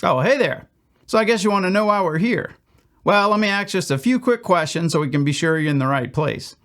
Oh, hey there. So I guess you want to know why we're here. Well, let me ask just a few quick questions so we can be sure you're in the right place.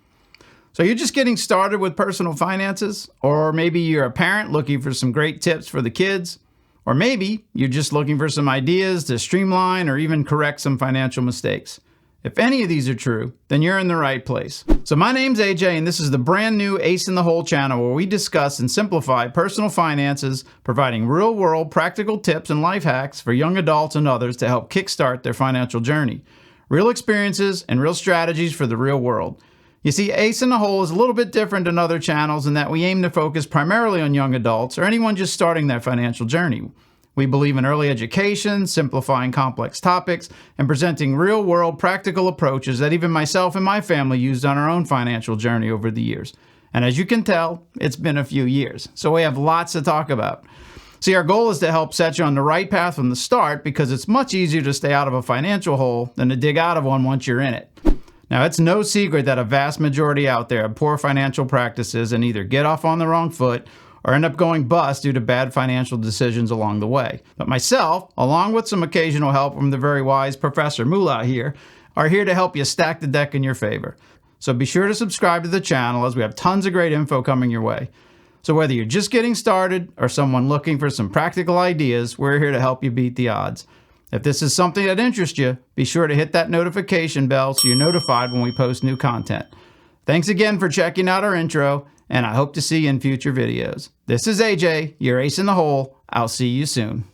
So you're just getting started with personal finances? Or maybe you're a parent looking for some great tips for the kids? Or maybe you're just looking for some ideas to streamline or even correct some financial mistakes. If any of these are true, then you're in the right place. So my name's AJ, and this is the brand new Ace in the Hole channel where we discuss and simplify personal finances, providing real-world practical tips and life hacks for young adults and others to help kickstart their financial journey. Real experiences and real strategies for the real world. You see, Ace in the Hole is a little bit different than other channels in that we aim to focus primarily on young adults or anyone just starting their financial journey. We believe in early education, simplifying complex topics, and presenting real-world practical approaches that even myself and my family used on our own financial journey over the years. And as you can tell, it's been a few years, so we have lots to talk about. See, our goal is to help set you on the right path from the start because it's much easier to stay out of a financial hole than to dig out of one once you're in it. Now, it's no secret that a vast majority out there have poor financial practices and either get off on the wrong foot or end up going bust due to bad financial decisions along the way. But myself, along with some occasional help from the very wise Professor Moolah here, are here to help you stack the deck in your favor. So be sure to subscribe to the channel as we have tons of great info coming your way. So whether you're just getting started or someone looking for some practical ideas, we're here to help you beat the odds. If this is something that interests you, be sure to hit that notification bell so you're notified when we post new content. Thanks again for checking out our intro, and I hope to see you in future videos. This is AJ, your Ace in the Hole. I'll see you soon.